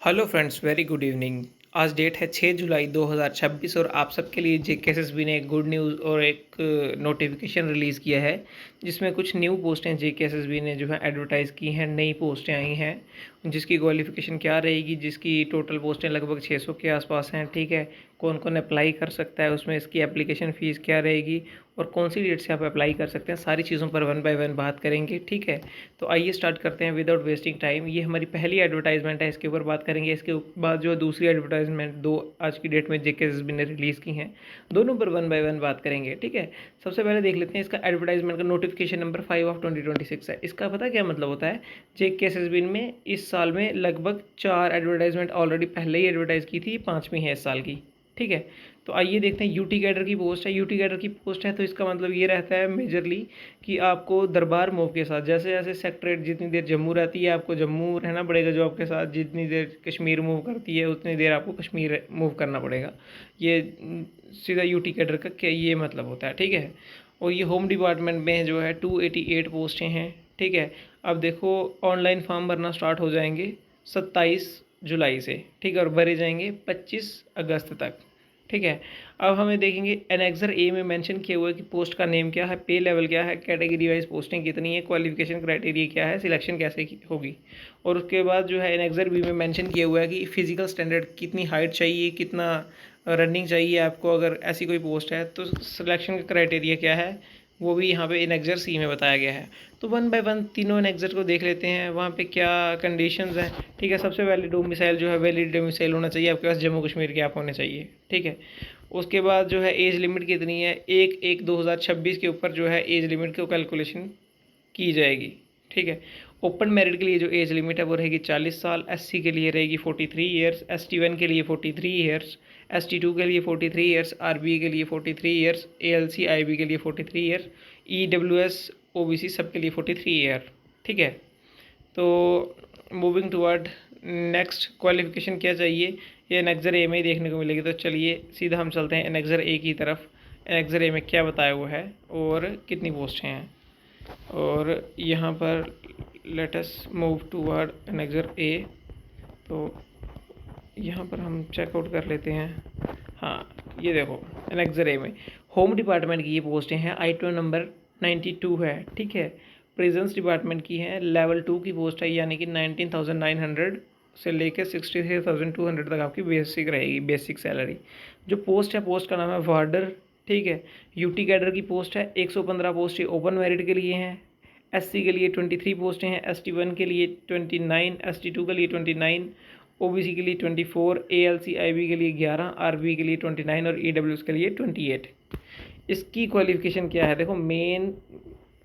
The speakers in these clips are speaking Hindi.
Hello friends, very good evening. आज डेट है 6 जुलाई 2026 और आप सबके लिए जेकेएसएसबी ने एक गुड न्यूज़ और एक नोटिफिकेशन रिलीज़ किया है जिसमें कुछ न्यू पोस्टें जेकेएसएसबी ने जो है एडवर्टाइज़ की हैं। नई पोस्टें आई हैं जिसकी क्वालिफ़िकेशन क्या रहेगी, जिसकी टोटल पोस्टें लगभग 600 के आसपास हैं। ठीक है, कौन कौन अप्लाई कर सकता है, उसमें इसकी एप्लीकेशन फ़ीस क्या रहेगी और कौन सी डेट से आप अप्लाई कर सकते हैं, सारी चीज़ों पर वन बाय वन बात करेंगे। ठीक है, तो आइए स्टार्ट करते हैं विदाउट वेस्टिंग टाइम। ये हमारी पहली एडवर्टाइजमेंट है, इसके ऊपर बात करेंगे। इसके बाद जो दूसरी एडवर्टाइजमेंट दो आज की डेट में जेकेएसएसबी ने रिलीज़ की हैं, दोनों पर वन बाय वन बात करेंगे। ठीक है, सबसे पहले देख लेते हैं इसका एडवर्टाइजमेंट का नोटिफिकेशन नंबर 5/2026 है। इसका पता क्या मतलब होता है, जेकेएसएसबी में इस साल में लगभग 4 एडवर्टाइजमेंट ऑलरेडी पहले ही एडवर्टाइज़ की थी, 5वीं है इस साल की। ठीक है, तो आइए देखते हैं। यूटी कैडर की पोस्ट है। यूटी कैडर की पोस्ट है तो इसका मतलब ये रहता है मेजरली कि आपको दरबार मूव के साथ, जैसे जैसे सेक्टरेट जितनी देर जम्मू रहती है आपको जम्मू रहना पड़ेगा जॉब के साथ, जितनी देर कश्मीर मूव करती है उतनी देर आपको कश्मीर मूव करना पड़ेगा। ये सीधा यूटी कैडर का क्या ये मतलब होता है। ठीक है, और ये होम डिपार्टमेंट में जो है 288 पोस्टें हैं। ठीक है, अब देखो ऑनलाइन फॉर्म भरना स्टार्ट हो जाएंगे 27 जुलाई से। ठीक है, और भरे जाएंगे 25 अगस्त तक। ठीक है, अब हमें देखेंगे एनेक्सर ए में मेंशन किया हुआ है कि पोस्ट का नेम क्या है, पे लेवल क्या है, कैटेगरी वाइज पोस्टिंग कितनी है, क्वालिफिकेशन क्राइटेरिया क्या है, सिलेक्शन कैसे होगी। और उसके बाद जो है एनेक्सर बी में मेंशन किया हुआ है कि फिजिकल स्टैंडर्ड कितनी हाइट चाहिए, कितना रनिंग चाहिए आपको, अगर ऐसी कोई पोस्ट है तो सिलेक्शन का क्राइटेरिया क्या है वो भी यहाँ पे एनेक्सर सी में बताया गया है। तो वन बाय वन तीनों एनेक्सर को देख लेते हैं, वहाँ पे क्या कंडीशंस हैं। ठीक है, सबसे पहले डोमिसाइल जो है वैलिड डोमिसाइल होना चाहिए आपके पास, जम्मू कश्मीर के आप होने चाहिए। ठीक है, उसके बाद जो है एज लिमिट कितनी है, 1/1/2026 के ऊपर जो है एज लिमिट को कैलकुलेशन की जाएगी। ठीक है, ओपन मेरिट के लिए जो एज लिमिट है वो रहेगी 40 साल, एससी के लिए रहेगी 43 ईयर्स, ST1 के लिए 43 ईयर्स, ST2 के लिए 43 ईयर्स, RBE के लिए 43 ईयर्स, ALC IB के लिए 43 ईयर्स, EWS OBC सब के लिए 43 ईयर। ठीक है, तो मूविंग टुवर्ड नेक्स्ट क्वालिफिकेशन क्या चाहिए, ये एनेक्सर ए में ही देखने को मिलेगी। तो चलिए सीधा हम चलते हैं एनेक्सर ए की तरफ। एनेक्सर ए में क्या बताया हुआ है और कितनी पोस्टें हैं, और यहाँ पर let us move toward annexure A. तो यहाँ पर हम चेकआउट कर लेते हैं। हाँ, ये देखो एनेक्सर ए में होम डिपार्टमेंट की ये पोस्टें हैं, आइटम नंबर 92 है। ठीक है, प्रेजेंस डिपार्टमेंट की है, लेवल 2 की पोस्ट है, यानी कि 19,900 से लेकर 63,200 तक आपकी बेसिक रहेगी, बेसिक सैलरी। जो पोस्ट है, पोस्ट का नाम है वार्डर। ठीक है, यूटी कैडर की पोस्ट है, 115 पोस्ट ओपन मेरिट के लिए हैं। एससी के लिए 23 पोस्टें हैं, ST1 के लिए 29, ST2 के लिए 29, OBC के लिए 24, ALC IB के लिए 11, RB के लिए 29 और EWS के लिए 28। इसकी क्वालिफिकेशन क्या है, देखो मेन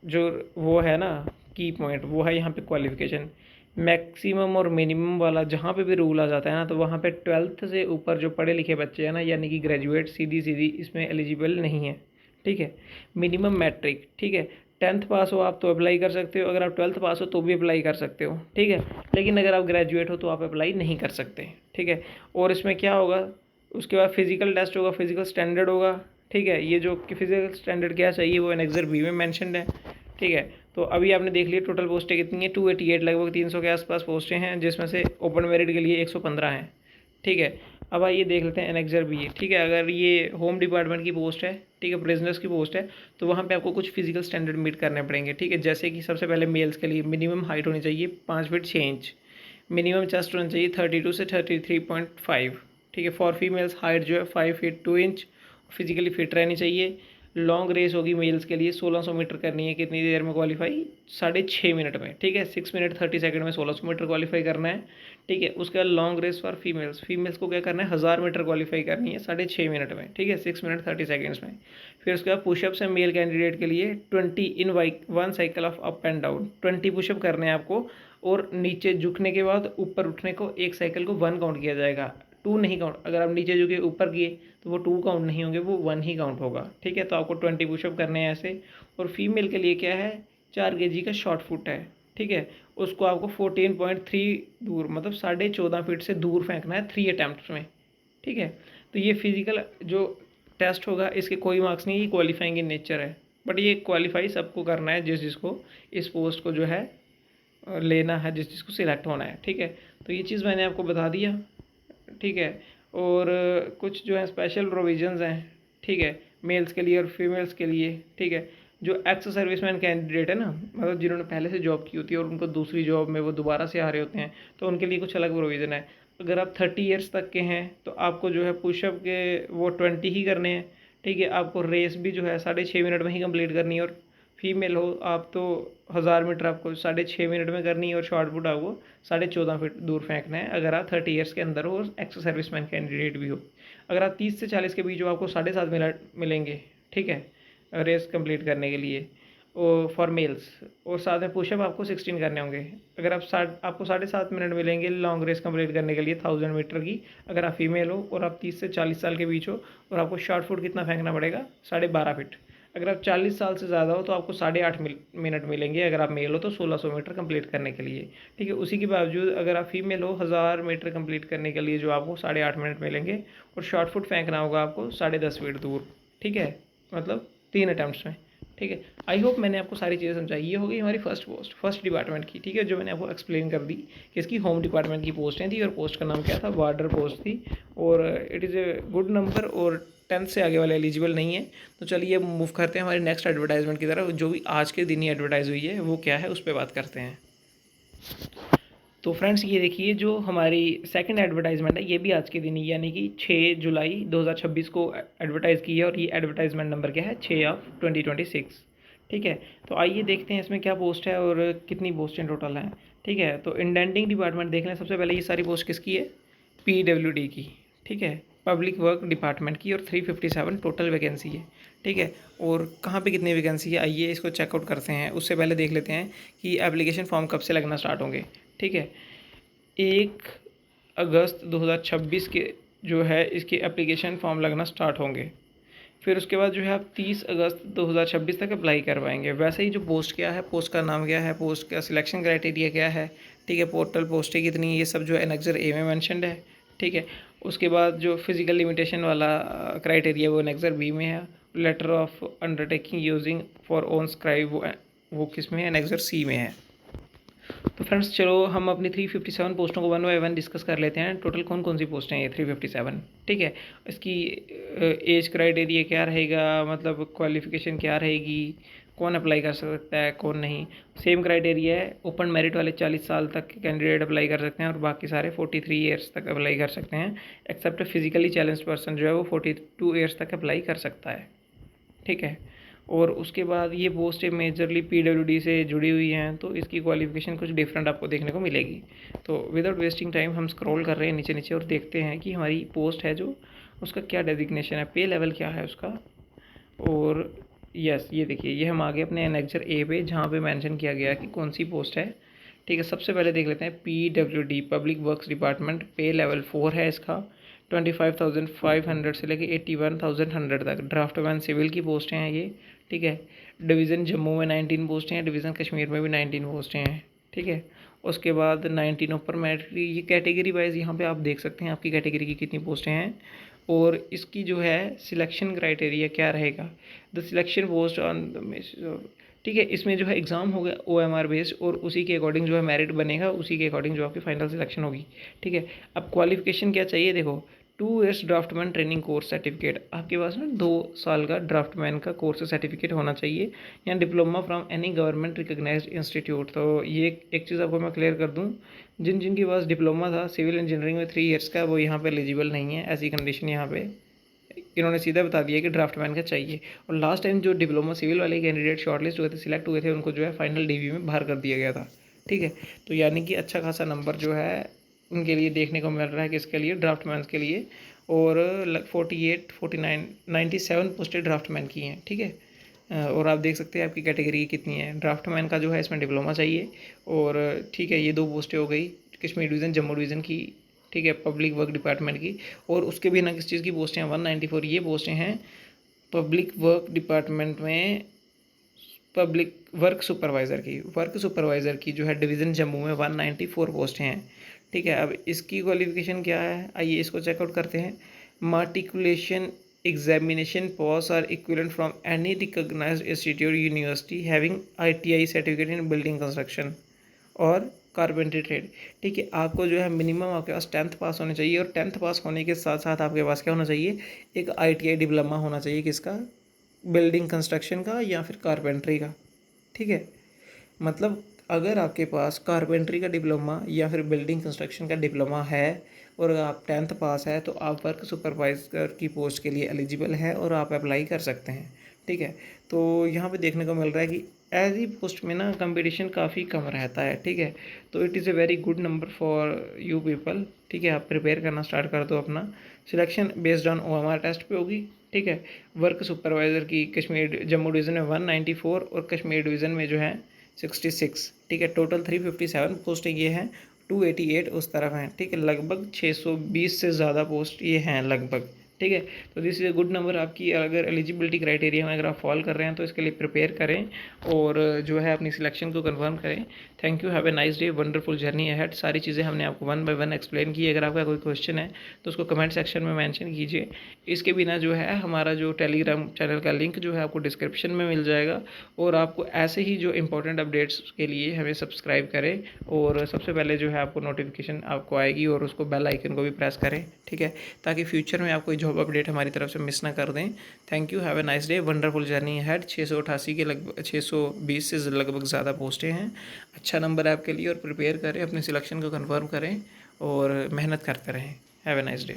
जो वो है ना की पॉइंट, वो है यहाँ पे क्वालिफिकेशन। मैक्सिमम और मिनिमम वाला जहाँ पे भी रूल आ जाता है ना, तो वहाँ पे 12th से ऊपर जो पढ़े लिखे बच्चे हैं ना, यानी कि ग्रेजुएट, सीधी सीधी इसमें एलिजिबल नहीं है। ठीक है, मिनिमम मैट्रिक। ठीक है, 10th पास हो आप तो अप्लाई कर सकते हो, अगर आप 12th पास हो तो भी अप्लाई कर सकते हो। ठीक है, लेकिन अगर आप ग्रेजुएट हो तो आप अप्लाई नहीं कर सकते। ठीक है, और इसमें क्या होगा, उसके बाद फिजिकल टेस्ट होगा, फिजिकल स्टैंडर्ड होगा। ठीक है, ये जो फिजिकल स्टैंडर्ड क्या चाहिए वो एनेक्सर बी में मैंशनड है। ठीक है, तो अभी आपने देख लिया टोटल पोस्टें कितनी है, 288, लगभग 300 के आसपास पोस्टें हैं, जिसमें से ओपन मेरिट के लिए 115 हैं। ठीक है, अब आइए देख लेते हैं एनेक्सर बी। ठीक है, अगर ये होम डिपार्टमेंट की पोस्ट है, ठीक है, प्रिजनर्स की पोस्ट है, तो वहाँ पे आपको कुछ फिजिकल स्टैंडर्ड मीट करने पड़ेंगे। ठीक है, जैसे कि सबसे पहले मेल्स के लिए मिनिमम हाइट होनी चाहिए 5 फीट 6 इंच, मिनिमम चेस्ट होना चाहिए 32 से 33.5। ठीक है, फॉर फीमेल्स हाइट जो है 5 फीट 2 इंच, फिजिकली फिट रहनी चाहिए। लॉन्ग रेस होगी मेल्स के लिए, 1600 मीटर करनी है, कितनी देर में क्वालिफाई, 6.5 मिनट में। ठीक है, 6 मिनट 30 सेकंड में 1600 मीटर क्वालिफाई करना है। ठीक है, उसके बाद long race for females, females को क्या करना है, 1000 मीटर क्वालिफाई करनी है 6.5 मिनट में। ठीक है, 6 मिनट 30 सेकेंड्स में। फिर उसके बाद पुशअप्स है मेल कैंडिडेट के लिए 20 in one cycle of up and down, 20 pushup करने हैं आपको, और नीचे झुकने के बाद ऊपर उठने को एक साइकिल को 1 काउंट किया जाएगा, 2 नहीं काउंट। अगर आप नीचे झुके ऊपर किए तो वो 2 काउंट नहीं होंगे, वो 1 ही काउंट होगा। ठीक है, तो आपको 20 पुशअप करने हैं ऐसे। और फीमेल के लिए क्या है, 4 kg का शॉर्ट फुट है। ठीक है, उसको आपको 14.3 दूर, मतलब 14.5 फीट से दूर फेंकना है 3 अटैम्प्ट में। ठीक है, तो ये फिजिकल जो टेस्ट होगा इसके कोई मार्क्स नहीं, ये क्वालिफाइंग इन नेचर है, बट ये क्वालिफाई सबको करना है जिसको इस पोस्ट को जो है लेना है, जिस चीज़ को सिलेक्ट होना है। ठीक है, तो ये चीज़ मैंने आपको बता दिया। ठीक है, और कुछ जो है स्पेशल प्रोविजंस हैं। ठीक है, मेल्स के लिए और फीमेल्स के लिए। ठीक है, जो एक्स सर्विसमैन कैंडिडेट है ना, मतलब जिन्होंने पहले से जॉब की होती है और उनको दूसरी जॉब में वो दोबारा से आ रहे होते हैं, तो उनके लिए कुछ अलग प्रोविज़न है। अगर आप 30 ईयर्स तक के हैं तो आपको जो है पुशअप के वो 20 ही करने हैं। ठीक है, आपको रेस भी जो है 6.5 मिनट में ही कंप्लीट करनी है, और फीमेल हो आप तो 1000 मीटर आपको 6.5 मिनट में करनी है, और शॉर्ट पुट आपको 14.5 फीट दूर फेंकना है, अगर आप 30 ईयर्स के अंदर हो और एक्स सर्विसमैन कैंडिडेट भी हो। अगर आप 30 से 40 के बीच हो, आपको 7.5 मिनट मिलेंगे। ठीक है, रेस कंप्लीट करने के लिए, और फॉर मेल्स, और साथ में पुशअप आपको 16 करने होंगे। अगर आपको 7.5 मिनट मिलेंगे लॉन्ग रेस कंप्लीट करने के लिए 1000 मीटर की, अगर आप फीमेल हो और आप 30 से 40 साल के बीच हो, और आपको शॉर्ट फुट कितना फेंकना पड़ेगा, 12.5 फीट। अगर आप 40 साल से ज़्यादा हो तो आपको 8.5 मिनट मिलेंगे, अगर आप मेल हो तो 1600 मीटर कंप्लीट करने के लिए। ठीक है, उसी के बावजूद अगर आप फीमेल हो, 1000 मीटर कंप्लीट करने के लिए जो आपको 8.5 मिनट मिलेंगे, और शॉर्ट फुट फेंकना होगा आपको 10.5 फीट दूर। ठीक है, मतलब 3 अटैम्प्ट्स में। ठीक है, आई होप मैंने आपको सारी चीज़ें समझाई। ये हो गई हमारी फर्स्ट पोस्ट, फर्स्ट डिपार्टमेंट की। ठीक है, जो मैंने आपको एक्सप्लेन कर दी कि इसकी होम डिपार्टमेंट की पोस्टें थी, और पोस्ट का नाम क्या था, बॉर्डर पोस्ट थी, और it is a good number, और 10th से आगे वाले एलिजिबल नहीं है। तो चलिए मूव करते हैं हमारी नेक्स्ट एडवर्टाइजमेंट की तरफ, जो भी आज के दिन ही एडवर्टाइज हुई है वो क्या है उस पर बात करते हैं। तो फ्रेंड्स ये देखिए, जो हमारी सेकंड एडवर्टाइजमेंट है ये भी आज के दिन ही, यानी कि 6 जुलाई 2026 को एडवर्टाइज़ की है, और ये एडवर्टाइजमेंट नंबर क्या है, 6/2026। ठीक है, तो आइए देखते हैं इसमें क्या पोस्ट है और कितनी पोस्टें टोटल हैं। ठीक है, तो इंडेंटिंग डिपार्टमेंट देख लें। सबसे पहले ये सारी पोस्ट किसकी है, PWD की। ठीक है, पब्लिक वर्क डिपार्टमेंट की, और 357 टोटल वैकेंसी है। ठीक है, और कहाँ पे कितनी वैकेंसी है आइए इसको चेकआउट करते हैं। उससे पहले देख लेते हैं कि एप्लीकेशन फॉर्म कब से लगना स्टार्ट होंगे। ठीक है, 1 अगस्त 2026 के जो है इसके एप्लीकेशन फॉर्म लगना स्टार्ट होंगे। फिर उसके बाद जो है आप 30 अगस्त 2026 तक अप्लाई कर पाएंगे। वैसे ही जो पोस्ट क्या है, पोस्ट का नाम क्या है, पोस्ट का सिलेक्शन क्राइटेरिया क्या है। ठीक है, पोर्टल पोस्टें कितनी, ये सब जो है एनेक्सर ए में मैंशनड है। ठीक है, उसके बाद जो फिजिकल लिमिटेशन वाला क्राइटेरिया वो एनेक्सर बी में है। Letter of undertaking using for own scribe वो किस में है, एनेक्सर सी में है। तो फ्रेंड्स चलो हम अपनी 357 पोस्टों को 1 बाय 1 डिस्कस कर लेते हैं। टोटल कौन कौन सी पोस्टें हैं ये 357। ठीक है, इसकी एज क्राइटेरिया क्या रहेगा, मतलब क्वालिफ़िकेशन क्या रहेगी, कौन अप्लाई कर सकता है कौन नहीं। सेम क्राइटेरिया है, ओपन मेरिट वाले 40 साल तक के कैंडिडेट अप्लाई कर सकते हैं, और बाकी सारे 43 ईयर्स तक अप्लाई कर सकते हैं, एक्सेप्ट फिजिकली चैलेंज पर्सन जो है वो 42 ईयर्स तक अप्लाई कर सकता है। ठीक है, और उसके बाद ये पोस्टें मेजरली PWD से जुड़ी हुई हैं, तो इसकी क्वालिफ़िकेशन कुछ डिफरेंट आपको देखने को मिलेगी। तो विदाउट वेस्टिंग टाइम हम स्क्रॉल कर रहे हैं नीचे नीचे, और देखते हैं कि हमारी पोस्ट है जो उसका क्या डेजिग्नेशन है, पे लेवल क्या है उसका। और यस ये देखिए, ये हम आगे अपने एनेक्सर ए पे, जहाँ पे मेंशन किया गया है कि कौन सी पोस्ट है। ठीक है, सबसे पहले देख लेते हैं PWD पब्लिक वर्क्स डिपार्टमेंट, पे लेवल 4 है इसका। 25,500 से लेके 81,100 तक। ड्राफ्टमैन सिविल की पोस्टें हैं ये। ठीक है, डिवीज़न जम्मू में 19 पोस्टें हैं, डिवीज़न कश्मीर में भी 19 पोस्टें हैं। ठीक है, उसके बाद 19 ऊपर मेरिट, ये कैटेगरी वाइज यहाँ पे आप देख सकते हैं आपकी कैटेगरी की कितनी पोस्टें हैं, और इसकी जो है सिलेक्शन क्राइटेरिया क्या रहेगा। The selection post on the, ठीक है, इसमें जो है एग्ज़ाम होगा OMR बेस्ड, और उसी के अकॉर्डिंग जो है मेरिट बनेगा, उसी के अकॉर्डिंग जो आपकी फाइनल सिलेक्शन होगी। ठीक है, अब क्वालिफिकेशन क्या चाहिए, देखो 2 years draughtsman training course certificate, आपके पास ना 2 साल का ड्राफ्टमैन का कोर्स सर्टिफिकेट होना चाहिए, या diploma from any government recognised institute. तो ये एक चीज़ आपको मैं क्लियर कर दूँ, जिनके पास डिप्लोमा था सिविल इंजीनियरिंग में 3 इयर्स का, वो यहाँ पे एलिजिबल नहीं है। ऐसी कंडीशन यहाँ पे इन्होंने सीधा बता दिया कि ड्राफ्टमैन का चाहिए। और लास्ट टाइम जो डिप्लोमा सिविल वाले कैंडिडेट शॉर्टलिस्ट हुए थे, सिलेक्ट हुए थे, उनको जो है फाइनल DV में बाहर कर दिया गया था। ठीक है, तो यानी कि अच्छा खासा नंबर जो है उनके लिए देखने को मिल रहा है, किसके लिए, ड्राफ्टमैन के लिए। और 48, 49, 97 पोस्टें ड्राफ्टमैन की हैं। ठीक है, और आप देख सकते हैं आपकी कैटेगरी कितनी है। ड्राफ्टमैन का जो है इसमें डिप्लोमा चाहिए। और ठीक है, ये 2 पोस्टें हो गई कश्मीर डिवीज़न जम्मू डिवीज़न की। ठीक है, पब्लिक वर्क डिपार्टमेंट की। और उसके बिना किस चीज़ की पोस्टें हैं, 194 ये पोस्टें हैं पब्लिक वर्क डिपार्टमेंट में, पब्लिक वर्क सुपरवाइज़र की। वर्क सुपरवाइज़र की जो है डिवीज़न जम्मू में 194 पोस्टें हैं। ठीक है, अब इसकी क्वालिफिकेशन क्या है आइए इसको चेकआउट करते हैं। Matriculation examination pass or equivalent from any recognised institute university having ITI certificate in building construction. और कारपेंट्री ट्रेड। ठीक है, आपको जो है मिनिमम आपके पास 10th पास होने चाहिए, और 10th पास होने के साथ साथ आपके पास क्या होना चाहिए, एक ITI डिप्लोमा होना चाहिए, किसका, बिल्डिंग कंस्ट्रक्शन का या फिर कारपेंट्री का। ठीक है, मतलब अगर आपके पास कारपेंट्री का डिप्लोमा या फिर बिल्डिंग कंस्ट्रक्शन का डिप्लोमा है और आप 10th पास है तो आप वर्क सुपरवाइज़र की पोस्ट के लिए एलिजिबल है और आप अप्लाई कर सकते हैं। ठीक है, तो यहाँ पे देखने को मिल रहा है कि एज ई पोस्ट में ना कंपटीशन काफ़ी कम रहता है। ठीक है, तो it is a very good number for you people. ठीक है, आप प्रिपेयर करना स्टार्ट कर दो अपना। Selection based on OMR test पे होगी। ठीक है, वर्क सुपरवाइज़र की कश्मीर जम्मू डिवीज़न में 194 और कश्मीर डिवीज़न में जो है 66। ठीक है, टोटल 357 पोस्टें ये हैं, 288 उस तरफ हैं। ठीक है, लगभग 620 से ज़्यादा पोस्ट ये हैं लगभग। ठीक है, तो this is a good number. आपकी अगर एलिजिबिलिटी क्राइटेरिया में अगर आप फॉल कर रहे हैं तो इसके लिए प्रिपेयर करें और जो है अपनी सिलेक्शन को कंफर्म करें। Thank you, have a nice day, wonderful journey ahead. सारी चीज़ें हमने आपको 1 बाय 1 एक्सप्लेन की। अगर आपका कोई क्वेश्चन है तो उसको कमेंट सेक्शन में मेंशन कीजिए। इसके बिना जो है हमारा जो टेलीग्राम चैनल का लिंक जो है आपको डिस्क्रिप्शन में मिल जाएगा, और आपको ऐसे ही जो इंपॉर्टेंट अपडेट्स के लिए हमें सब्सक्राइब करें, और सबसे पहले जो है आपको नोटिफिकेशन आपको आएगी और उसको बेल आइकन को भी प्रेस करें। ठीक है, ताकि फ्यूचर में आप कोई जॉब अपडेट हमारी तरफ से मिस ना कर दें। Thank you, have a nice day, wonderful journey ahead. 688 के लगभग 620 से लगभग ज़्यादा पोस्टें हैं। अच्छा नंबर है आपके लिए, और प्रिपेयर करें, अपनी सिलेक्शन को कंफर्म करें और मेहनत करते रहें। Have a nice day.